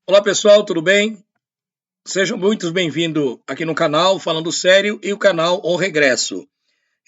Olá pessoal, tudo bem? Sejam muito bem-vindos aqui no canal Falando Sério e o canal O Regresso.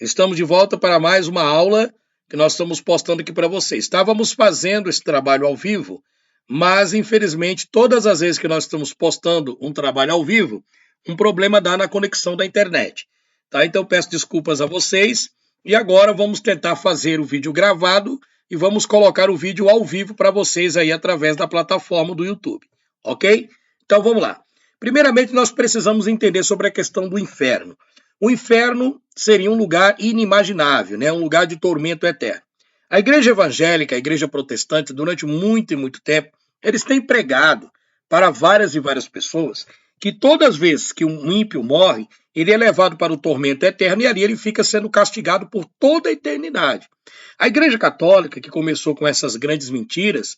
Estamos de volta para mais uma aula que nós estamos postando aqui para vocês. Estávamos fazendo esse trabalho ao vivo, mas infelizmente todas as vezes que nós estamos postando um trabalho ao vivo, um problema dá na conexão da internet. Tá? Então peço desculpas a vocês e agora vamos tentar fazer o vídeo gravado e vamos colocar o vídeo ao vivo para vocês aí através da plataforma do YouTube. Ok? Então vamos lá. Primeiramente, nós precisamos entender sobre a questão do inferno. O inferno seria um lugar inimaginável, né? Um lugar de tormento eterno. A igreja evangélica, a igreja protestante, durante muito e muito tempo, eles têm pregado para várias e várias pessoas que todas as vezes que um ímpio morre, ele é levado para o tormento eterno e ali ele fica sendo castigado por toda a eternidade. A igreja católica, que começou com essas grandes mentiras,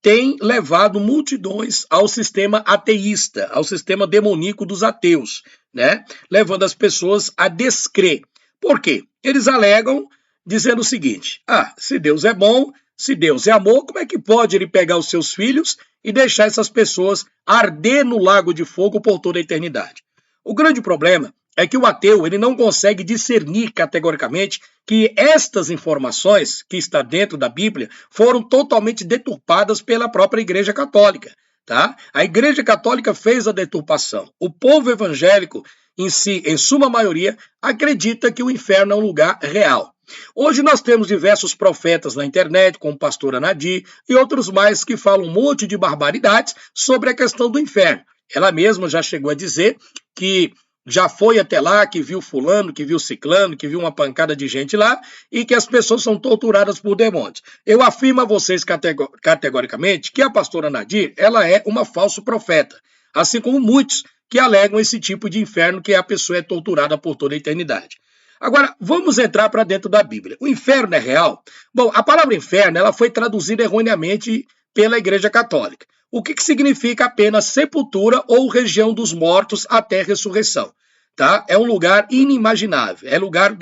tem levado multidões ao sistema ateísta, ao sistema demoníaco dos ateus, né? Levando as pessoas a descrer. Por quê? Eles alegam dizendo o seguinte: se Deus é bom, se Deus é amor, como é que pode ele pegar os seus filhos e deixar essas pessoas arder no lago de fogo por toda a eternidade? O grande problema é que o ateu ele não consegue discernir categoricamente que estas informações que está dentro da Bíblia foram totalmente deturpadas pela própria Igreja Católica. Tá? A Igreja Católica fez a deturpação. O povo evangélico, em si, em suma maioria, acredita que o inferno é um lugar real. Hoje nós temos diversos profetas na internet, como o pastor Anadir e outros mais que falam um monte de barbaridades sobre a questão do inferno. Ela mesma já chegou a dizer que já foi até lá, que viu fulano, que viu ciclano, que viu uma pancada de gente lá e que as pessoas são torturadas por demônios. Eu afirmo a vocês categoricamente que a pastora Nadir, ela é uma falsa profeta, assim como muitos que alegam esse tipo de inferno que a pessoa é torturada por toda a eternidade. Agora, vamos entrar para dentro da Bíblia. O inferno é real? Bom, a palavra inferno ela foi traduzida erroneamente pela Igreja Católica. O que significa apenas sepultura ou região dos mortos até a ressurreição. Tá? É um lugar inimaginável, é lugar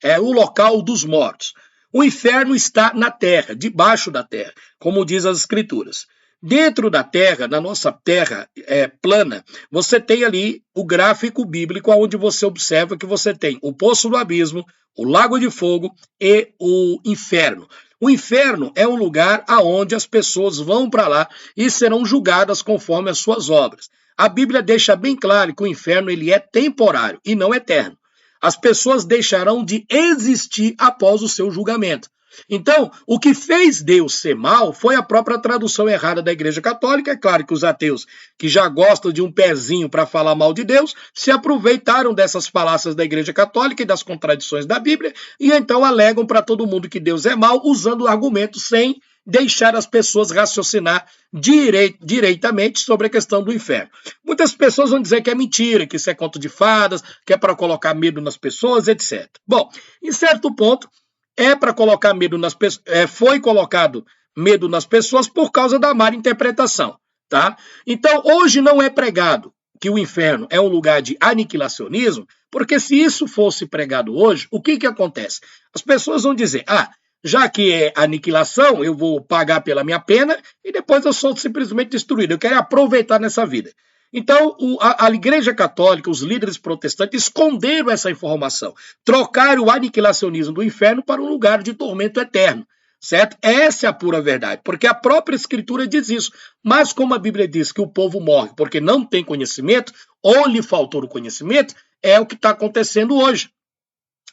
é o local dos mortos. O inferno está na terra, debaixo da terra, como diz as escrituras. Dentro da terra, na nossa terra plana, você tem ali o gráfico bíblico onde você observa que você tem o poço do abismo, o lago de fogo e o inferno. O inferno é um lugar aonde as pessoas vão para lá e serão julgadas conforme as suas obras. A Bíblia deixa bem claro que o inferno ele é temporário e não eterno. As pessoas deixarão de existir após o seu julgamento. Então, o que fez Deus ser mal foi a própria tradução errada da Igreja Católica. É claro que os ateus, que já gostam de um pezinho para falar mal de Deus, se aproveitaram dessas falácias da Igreja Católica e das contradições da Bíblia, e então alegam para todo mundo que Deus é mal, usando o argumento sem deixar as pessoas raciocinar direitamente sobre a questão do inferno. Muitas pessoas vão dizer que é mentira, que isso é conto de fadas, que é para colocar medo nas pessoas, etc. Bom, em certo ponto, é para colocar medo nas pessoas, foi colocado medo nas pessoas por causa da má interpretação, tá? Então, hoje não é pregado que o inferno é um lugar de aniquilacionismo, porque se isso fosse pregado hoje, o que acontece? As pessoas vão dizer, já que é aniquilação, eu vou pagar pela minha pena e depois eu sou simplesmente destruído. Eu quero aproveitar nessa vida. Então, a Igreja Católica, os líderes protestantes, esconderam essa informação. Trocaram o aniquilacionismo do inferno para um lugar de tormento eterno. Certo? Essa é a pura verdade, porque a própria Escritura diz isso. Mas como a Bíblia diz que o povo morre porque não tem conhecimento, ou lhe faltou o conhecimento, é o que está acontecendo hoje.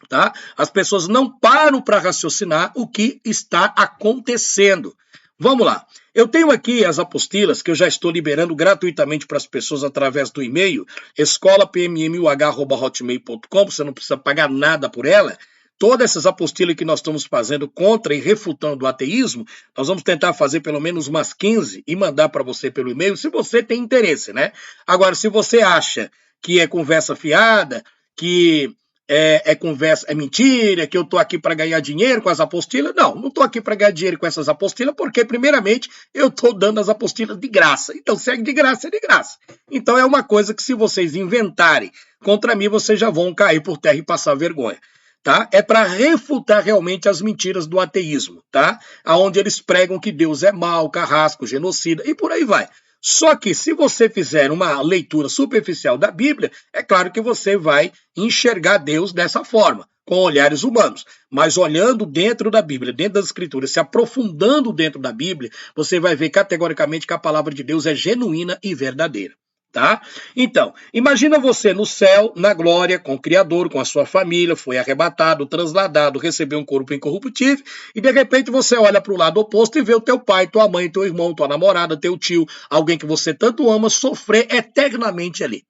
Tá? As pessoas não param para raciocinar o que está acontecendo. Vamos lá. Eu tenho aqui as apostilas que eu já estou liberando gratuitamente para as pessoas através do e-mail escolapmmuh@hotmail.com. Você não precisa pagar nada por ela. Todas essas apostilas que nós estamos fazendo contra e refutando o ateísmo, nós vamos tentar fazer pelo menos umas 15 e mandar para você pelo e-mail, se você tem interesse, né? Agora, se você acha que é conversa fiada, que é conversa, é mentira, que eu estou aqui para ganhar dinheiro com as apostilas. Não estou aqui para ganhar dinheiro com essas apostilas, porque, primeiramente, eu estou dando as apostilas de graça. Então, se é de graça, é de graça. Então, é uma coisa que, se vocês inventarem contra mim, vocês já vão cair por terra e passar vergonha. tá? É para refutar realmente as mentiras do ateísmo, tá? Aonde eles pregam que Deus é mau, carrasco, genocida e por aí vai. Só que se você fizer uma leitura superficial da Bíblia, é claro que você vai enxergar Deus dessa forma, com olhares humanos. Mas olhando dentro da Bíblia, dentro das Escrituras, se aprofundando dentro da Bíblia, você vai ver categoricamente que a palavra de Deus é genuína e verdadeira. Tá? Então, imagina você no céu, na glória, com o Criador, com a sua família, foi arrebatado, transladado, recebeu um corpo incorruptível, e de repente você olha para o lado oposto e vê o teu pai, tua mãe, teu irmão, tua namorada, teu tio, alguém que você tanto ama, sofrer eternamente ali.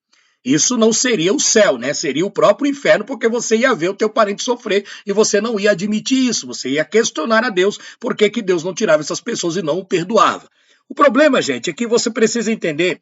Isso não seria o céu, né? Seria o próprio inferno, porque você ia ver o teu parente sofrer e você não ia admitir isso. Você ia questionar a Deus por que Deus não tirava essas pessoas e não o perdoava. O problema, gente, é que você precisa entender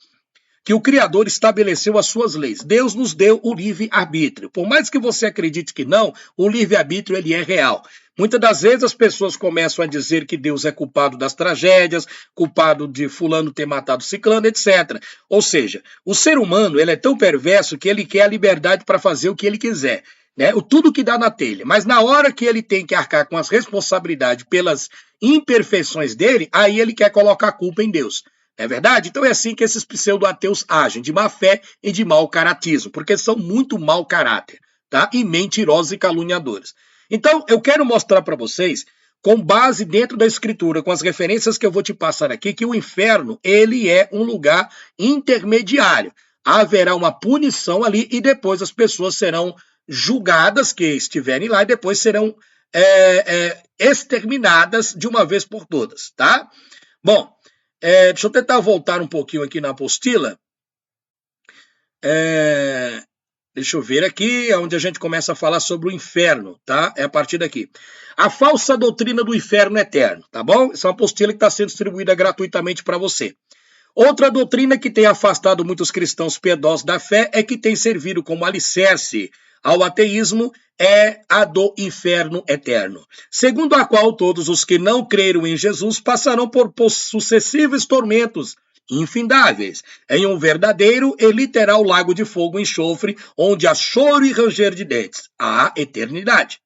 que o Criador estabeleceu as suas leis. Deus nos deu o livre-arbítrio. Por mais que você acredite que não, o livre-arbítrio ele é real. Muitas das vezes as pessoas começam a dizer que Deus é culpado das tragédias, culpado de fulano ter matado ciclano, etc. Ou seja, o ser humano ele é tão perverso que ele quer a liberdade para fazer o que ele quiser. Né? Tudo que dá na telha. Mas na hora que ele tem que arcar com as responsabilidades pelas imperfeições dele, aí ele quer colocar a culpa em Deus. É verdade? Então é assim que esses pseudo-ateus agem, de má fé e de mau caratismo, porque são muito mau caráter, tá? E mentirosos e caluniadores. Então, eu quero mostrar para vocês, com base dentro da Escritura, com as referências que eu vou te passar aqui, que o inferno, ele é um lugar intermediário. Haverá uma punição ali e depois as pessoas serão julgadas, que estiverem lá, e depois serão exterminadas de uma vez por todas, tá? Bom, deixa eu tentar voltar um pouquinho aqui na apostila. Deixa eu ver aqui, onde a gente começa a falar sobre o inferno, tá? É a partir daqui. A falsa doutrina do inferno eterno, tá bom? Essa é uma apostila que está sendo distribuída gratuitamente para você. Outra doutrina que tem afastado muitos cristãos piedosos da fé é que tem servido como alicerce ao ateísmo é a do inferno eterno, segundo a qual todos os que não creram em Jesus passarão por sucessivos tormentos infindáveis, em um verdadeiro e literal lago de fogo e enxofre, onde há choro e ranger de dentes, a eternidade.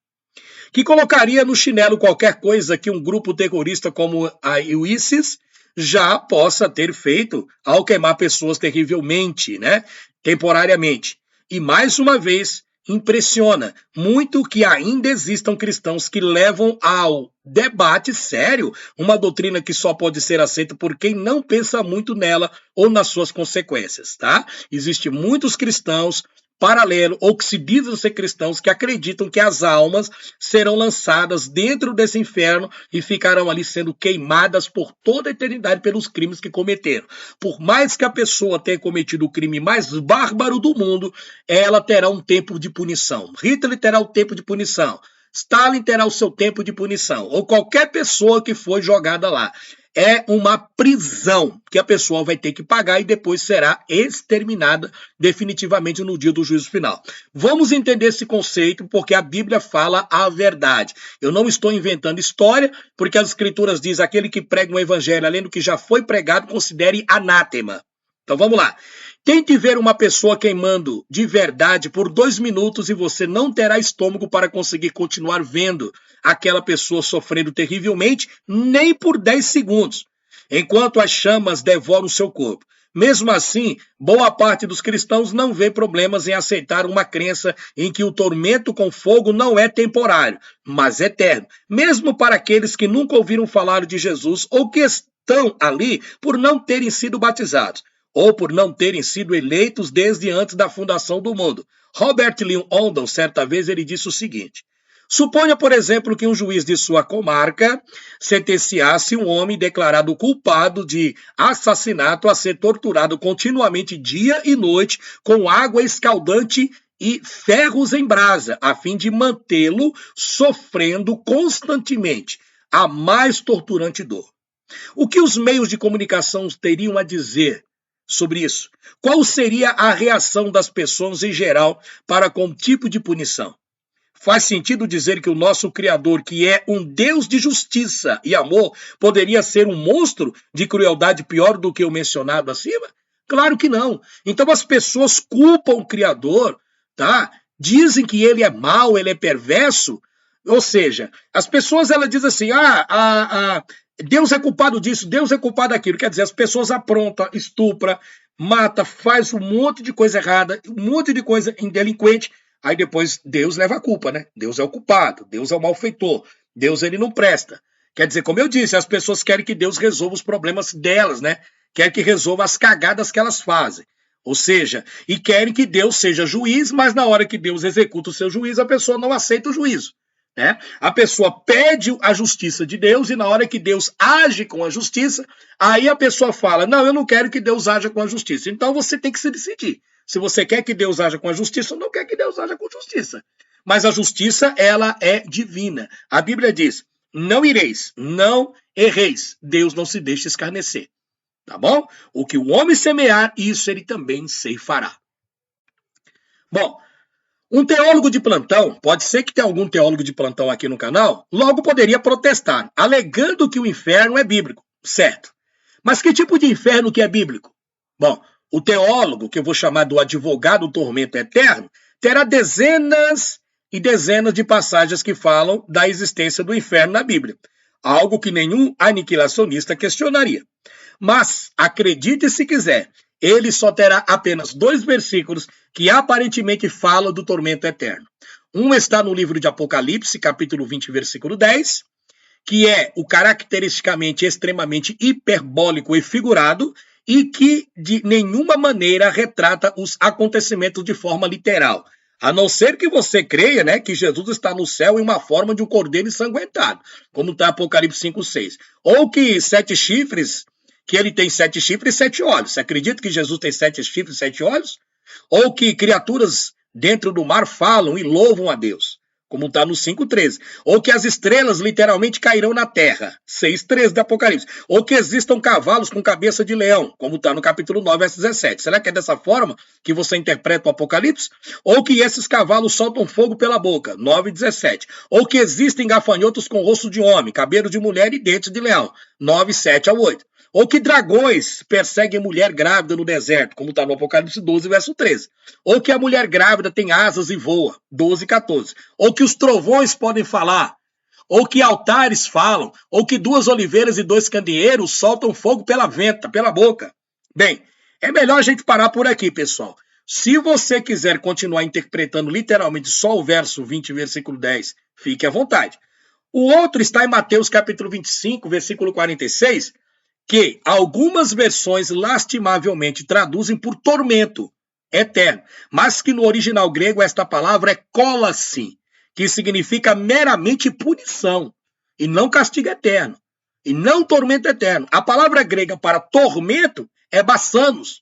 Que colocaria no chinelo qualquer coisa que um grupo terrorista como a ISIS já possa ter feito ao queimar pessoas terrivelmente, né, temporariamente. E mais uma vez, impressiona muito que ainda existam cristãos que levam ao debate sério uma doutrina que só pode ser aceita por quem não pensa muito nela ou nas suas consequências, tá? Existem muitos cristãos paralelo, ou que se dizem ser cristãos, que acreditam que as almas serão lançadas dentro desse inferno e ficarão ali sendo queimadas por toda a eternidade pelos crimes que cometeram. Por mais que a pessoa tenha cometido o crime mais bárbaro do mundo, ela terá um tempo de punição. Hitler terá o tempo de punição. Stalin terá o seu tempo de punição. Ou qualquer pessoa que foi jogada lá. É uma prisão que a pessoa vai ter que pagar e depois será exterminada definitivamente no dia do juízo final. Vamos entender esse conceito porque a Bíblia fala a verdade. Eu não estou inventando história, porque as Escrituras dizem aquele que prega um evangelho além do que já foi pregado, considere anátema. Então vamos lá. Tente ver uma pessoa queimando de verdade por 2 minutos e você não terá estômago para conseguir continuar vendo aquela pessoa sofrendo terrivelmente, nem por 10 segundos, enquanto as chamas devoram o seu corpo. Mesmo assim, boa parte dos cristãos não vê problemas em aceitar uma crença em que o tormento com fogo não é temporário, mas eterno, mesmo para aqueles que nunca ouviram falar de Jesus ou que estão ali por não terem sido batizados, ou por não terem sido eleitos desde antes da fundação do mundo. Robert Lee Ondon, certa vez, ele disse o seguinte: suponha, por exemplo, que um juiz de sua comarca sentenciasse um homem declarado culpado de assassinato a ser torturado continuamente dia e noite com água escaldante e ferros em brasa, a fim de mantê-lo sofrendo constantemente a mais torturante dor. O que os meios de comunicação teriam a dizer sobre isso? Qual seria a reação das pessoas em geral para com o tipo de punição? Faz sentido dizer que o nosso Criador, que é um Deus de justiça e amor, poderia ser um monstro de crueldade pior do que o mencionado acima? Claro que não. Então as pessoas culpam o Criador, tá, dizem que ele é mau, ele é perverso. Ou seja, as pessoas elas dizem assim, Deus é culpado disso, Deus é culpado daquilo. Quer dizer, as pessoas aprontam, estupra, mata, faz um monte de coisa errada, um monte de coisa indelinquente. Aí depois Deus leva a culpa, né? Deus é o culpado, Deus é o malfeitor, Deus ele não presta. Quer dizer, como eu disse, as pessoas querem que Deus resolva os problemas delas, né? Querem que resolva as cagadas que elas fazem. Ou seja, e querem que Deus seja juiz, mas na hora que Deus executa o seu juízo, a pessoa não aceita o juízo. Né? A pessoa pede a justiça de Deus e na hora que Deus age com a justiça, aí a pessoa fala, não, eu não quero que Deus haja com a justiça. Então você tem que se decidir. Se você quer que Deus haja com a justiça ou não quer que Deus haja com justiça. Mas a justiça, ela é divina. A Bíblia diz, não ireis, não erreis. Deus não se deixa escarnecer. Tá bom? O que o homem semear, isso ele também ceifará. Bom, um teólogo de plantão, pode ser que tenha algum teólogo de plantão aqui no canal, logo poderia protestar, alegando que o inferno é bíblico, certo? Mas que tipo de inferno que é bíblico? Bom, o teólogo, que eu vou chamar do advogado do tormento eterno, terá dezenas e dezenas de passagens que falam da existência do inferno na Bíblia, algo que nenhum aniquilacionista questionaria. Mas, acredite se quiser, ele só terá apenas 2 versículos que aparentemente falam do tormento eterno. Um está no livro de Apocalipse, capítulo 20, versículo 10, que é o caracteristicamente extremamente hiperbólico e figurado, e que de nenhuma maneira retrata os acontecimentos de forma literal. A não ser que você creia, né, que Jesus está no céu em uma forma de um cordeiro ensanguentado, como está Apocalipse 5:6. Ou que 7 chifres, que ele tem 7 chifres e 7 olhos. Você acredita que Jesus tem 7 chifres e 7 olhos? Ou que criaturas dentro do mar falam e louvam a Deus, como está no 5:13. Ou que as estrelas literalmente cairão na terra, 6:13 do Apocalipse. Ou que existam cavalos com cabeça de leão, como está no capítulo 9, verso 17. Será que é dessa forma que você interpreta o Apocalipse? Ou que esses cavalos soltam fogo pela boca, 9:17. Ou que existem gafanhotos com rosto de homem, cabelo de mulher e dentes de leão, 9:7-8. Ou que dragões perseguem mulher grávida no deserto, como está no Apocalipse 12, verso 13. Ou que a mulher grávida tem asas e voa, 12:14. Ou que os trovões podem falar. Ou que altares falam. Ou que 2 oliveiras e 2 candeeiros soltam fogo pela venta, pela boca. Bem, é melhor a gente parar por aqui, pessoal. Se você quiser continuar interpretando literalmente só o verso 20, versículo 10, fique à vontade. O outro está em Mateus capítulo 25, versículo 46, que algumas versões lastimavelmente traduzem por tormento eterno, mas que no original grego esta palavra é kolasin, que significa meramente punição, e não castigo eterno, e não tormento eterno. A palavra grega para tormento é bassanos,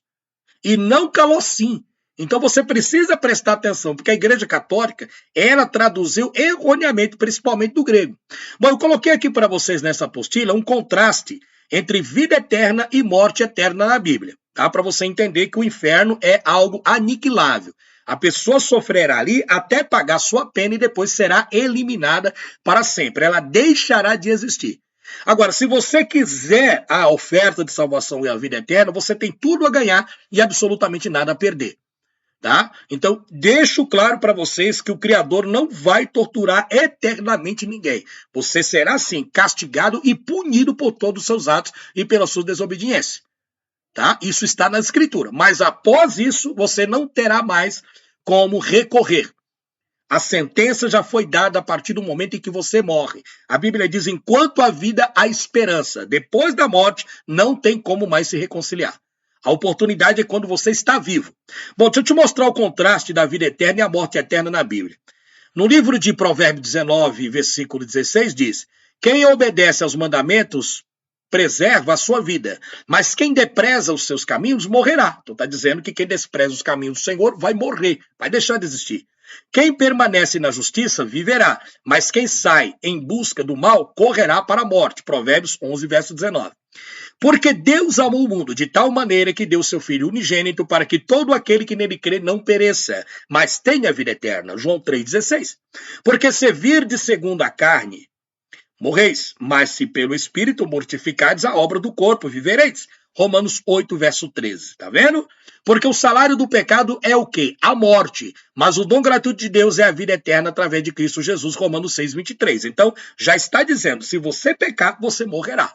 e não kalossim. Então você precisa prestar atenção, porque a Igreja Católica, ela traduziu erroneamente, principalmente do grego. Bom, eu coloquei aqui para vocês nessa apostila um contraste entre vida eterna e morte eterna na Bíblia, tá? Para você entender que o inferno é algo aniquilável. A pessoa sofrerá ali até pagar sua pena e depois será eliminada para sempre. Ela deixará de existir. Agora, se você quiser a oferta de salvação e a vida eterna, você tem tudo a ganhar e absolutamente nada a perder. Tá? Então, deixo claro para vocês que o Criador não vai torturar eternamente ninguém. Você será, sim, castigado e punido por todos os seus atos e pela sua desobediência. Tá? Isso está na Escritura. Mas após isso, você não terá mais como recorrer. A sentença já foi dada a partir do momento em que você morre. A Bíblia diz, enquanto há vida, há esperança. Depois da morte, não tem como mais se reconciliar. A oportunidade é quando você está vivo. Bom, deixa eu te mostrar o contraste da vida eterna e a morte eterna na Bíblia. No livro de Provérbios 19, versículo 16, diz, quem obedece aos mandamentos preserva a sua vida, mas quem despreza os seus caminhos morrerá. Então está dizendo que quem despreza os caminhos do Senhor vai morrer, vai deixar de existir. Quem permanece na justiça viverá, mas quem sai em busca do mal correrá para a morte. Provérbios 11, verso 19. Porque Deus amou o mundo de tal maneira que deu seu Filho unigênito para que todo aquele que nele crê não pereça, mas tenha vida eterna. João 3,16. Porque se virdes segundo a carne, morreis. Mas se pelo Espírito mortificardes a obra do corpo, vivereis. Romanos 8, verso 13. Tá vendo? Porque o salário do pecado é o quê? A morte. Mas o dom gratuito de Deus é a vida eterna através de Cristo Jesus. Romanos 6, 23. Então, já está dizendo, se você pecar, você morrerá.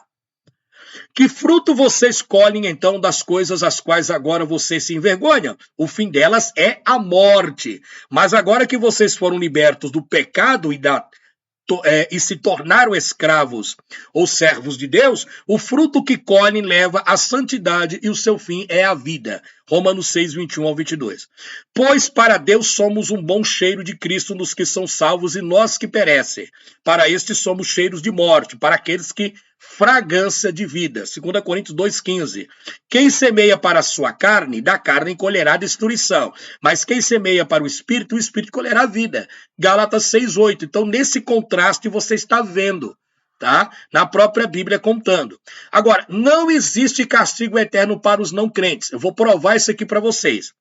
Que fruto vocês colhem, então, das coisas às quais agora vocês se envergonham? O fim delas é a morte. Mas agora que vocês foram libertos do pecado e se tornaram escravos ou servos de Deus, o fruto que colhem leva à santidade e o seu fim é a vida. Romanos 6, 21 ao 22. Pois para Deus somos um bom cheiro de Cristo nos que são salvos e nós que perecem. Para estes somos cheiros de morte, para aqueles que fragrância de vida. 2 Coríntios 2,15. Quem semeia para a sua carne, da carne colherá destruição. Mas quem semeia para o Espírito colherá vida. Gálatas 6,8. Então, nesse contraste, você está vendo, tá? Na própria Bíblia contando. Agora, não existe castigo eterno para os não crentes. Eu vou provar isso aqui para vocês.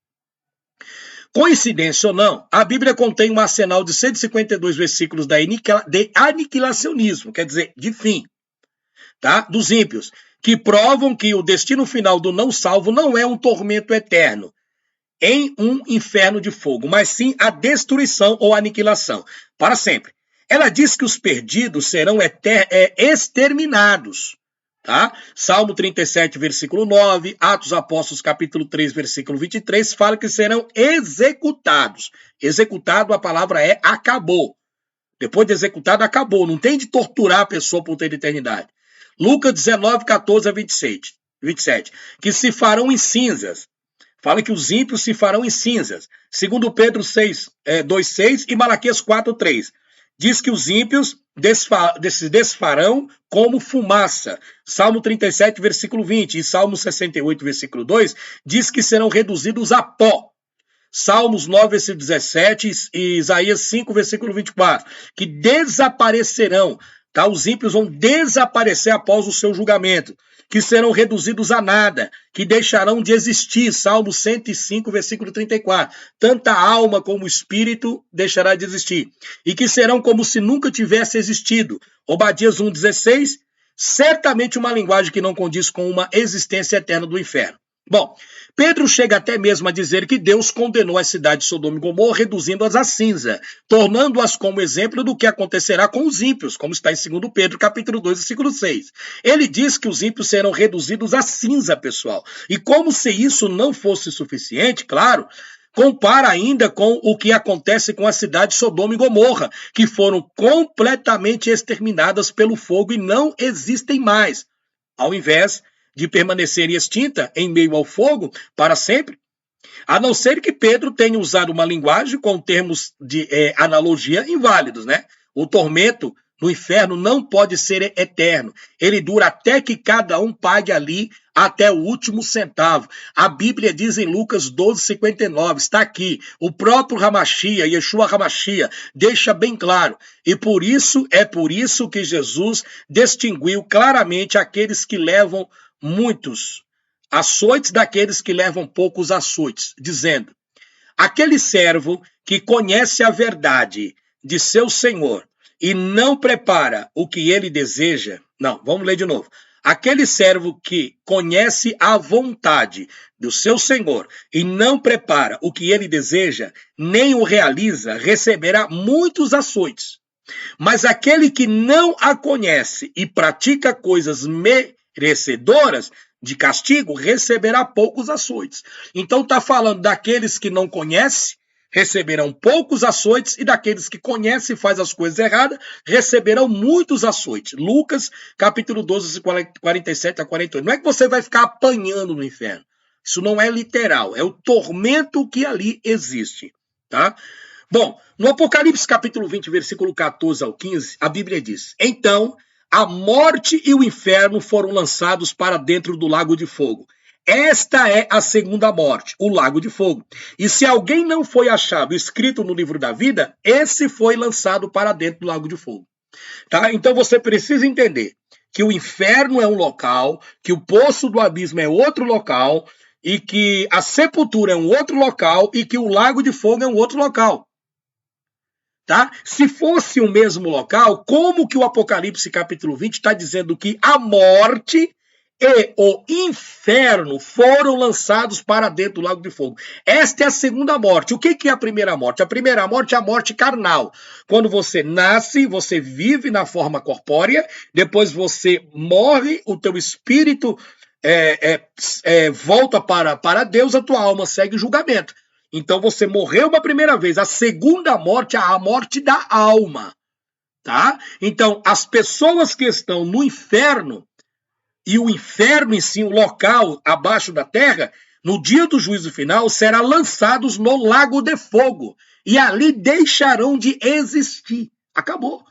Coincidência ou não, a Bíblia contém um arsenal de 152 versículos de aniquilacionismo, quer dizer, de fim. Tá? Dos ímpios, que provam que o destino final do não salvo não é um tormento eterno em um inferno de fogo, mas sim a destruição ou aniquilação, para sempre. Ela diz que os perdidos serão exterminados. Tá? Salmo 37, versículo 9, Atos Apóstolos, capítulo 3, versículo 23, fala que serão executados. Executado, a palavra é acabou. Depois de executado, acabou. Não tem de torturar a pessoa por ter eternidade. Lucas 19, 14 a 27, que se farão em cinzas. Fala que os ímpios se farão em cinzas. Segundo Pedro 6, 2, 6 e Malaquias 4, 3. Diz que os ímpios se desfarão como fumaça. Salmo 37, versículo 20 e Salmo 68, versículo 2, diz que serão reduzidos a pó. Salmos 9, versículo 17 e Isaías 5, versículo 24, que desaparecerão. Tá? Os ímpios vão desaparecer após o seu julgamento, que serão reduzidos a nada, que deixarão de existir. Salmo 105, versículo 34. Tanto a alma como o espírito deixará de existir. E que serão como se nunca tivesse existido. Obadias 1,16. Certamente uma linguagem que não condiz com uma existência eterna do inferno. Bom, Pedro chega até mesmo a dizer que Deus condenou as cidades de Sodoma e Gomorra, reduzindo-as a cinza, tornando-as como exemplo do que acontecerá com os ímpios, como está em 2 Pedro, capítulo 2, versículo 6. Ele diz que os ímpios serão reduzidos a cinza, pessoal. E como se isso não fosse suficiente, claro, compara ainda com o que acontece com a cidade de Sodoma e Gomorra, que foram completamente exterminadas pelo fogo e não existem mais, ao invés de permanecer extinta em meio ao fogo para sempre, a não ser que Pedro tenha usado uma linguagem com termos de analogia inválidos, né? O tormento no inferno não pode ser eterno. Ele dura até que cada um pague ali até o último centavo. A Bíblia diz em Lucas 12, 59, está aqui, o próprio Hamashia, Yeshua Hamashia, deixa bem claro. E por isso que Jesus distinguiu claramente aqueles que levam muitos açoites daqueles que levam poucos açoites, dizendo: aquele servo que conhece a verdade de seu senhor e não prepara o que ele deseja. Não, vamos ler de novo. Aquele servo que conhece a vontade do seu senhor e não prepara o que ele deseja, nem o realiza, receberá muitos açoites. Mas aquele que não a conhece e pratica coisas merecedoras de castigo, receberá poucos açoites. Então está falando daqueles que não conhecem, receberão poucos açoites, e daqueles que conhecem e fazem as coisas erradas, receberão muitos açoites. Lucas, capítulo 12, 47 a 48. Não é que você vai ficar apanhando no inferno. Isso não é literal, é o tormento que ali existe, tá? Bom, no Apocalipse, capítulo 20, versículo 14 ao 15, a Bíblia diz: então a morte e o inferno foram lançados para dentro do lago de fogo. Esta é a segunda morte, o lago de fogo. E se alguém não foi achado escrito no livro da vida, esse foi lançado para dentro do lago de fogo. Tá? Então você precisa entender que o inferno é um local, que o poço do abismo é outro local, e que a sepultura é um outro local, e que o lago de fogo é um outro local. Tá? Se fosse o mesmo local, como que o Apocalipse capítulo 20 está dizendo que a morte e o inferno foram lançados para dentro do lago de fogo? Esta é a segunda morte. O que é a primeira morte? A primeira morte é a morte carnal. Quando você nasce, você vive na forma corpórea, depois você morre, o teu espírito volta para Deus, a tua alma segue julgamento. Então você morreu uma primeira vez. A segunda morte é a morte da alma, tá? Então as pessoas que estão no inferno, e o inferno em si, o local abaixo da terra, no dia do juízo final, serão lançados no lago de fogo. E ali deixarão de existir. Acabou.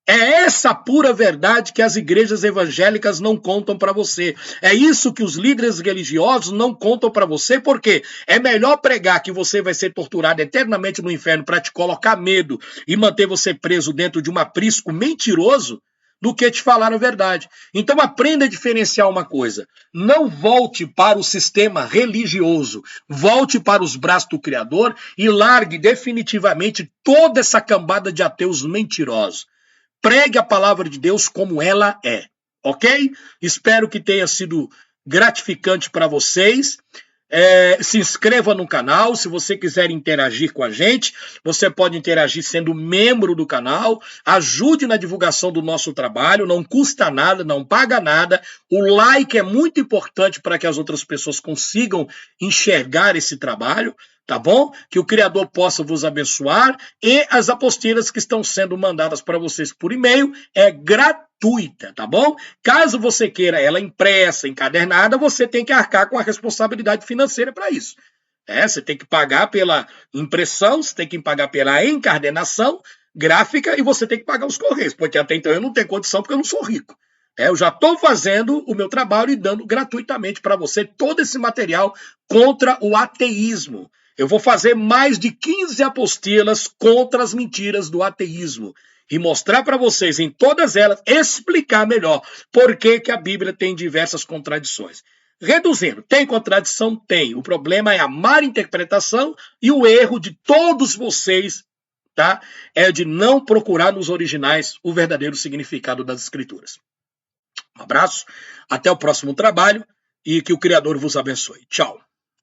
É essa pura verdade que as igrejas evangélicas não contam para você. É isso que os líderes religiosos não contam para você, porque é melhor pregar que você vai ser torturado eternamente no inferno para te colocar medo e manter você preso dentro de um aprisco mentiroso do que te falar a verdade. Então aprenda a diferenciar uma coisa. Não volte para o sistema religioso. Volte para os braços do Criador e largue definitivamente toda essa cambada de ateus mentirosos. Pregue a palavra de Deus como ela é, ok? Espero que tenha sido gratificante para vocês. Se inscreva no canal. Se você quiser interagir com a gente, você pode interagir sendo membro do canal. Ajude na divulgação do nosso trabalho. Não custa nada, não paga nada. O like é muito importante para que as outras pessoas consigam enxergar esse trabalho. Tá bom? Que o Criador possa vos abençoar. E as apostilas que estão sendo mandadas para vocês por e-mail é gratuita, tá bom? Caso você queira ela impressa, encadernada, você tem que arcar com a responsabilidade financeira para isso. Você tem que pagar pela impressão, você tem que pagar pela encadernação gráfica e você tem que pagar os correios, porque até então eu não tenho condição porque eu não sou rico. Eu já estou fazendo o meu trabalho e dando gratuitamente para você todo esse material contra o ateísmo. Eu vou fazer mais de 15 apostilas contra as mentiras do ateísmo e mostrar para vocês em todas elas, explicar melhor por que a Bíblia tem diversas contradições. Reduzindo, tem contradição? Tem. O problema é a má interpretação e o erro de todos vocês, tá? É de não procurar nos originais o verdadeiro significado das Escrituras. Um abraço, até o próximo trabalho e que o Criador vos abençoe. Tchau.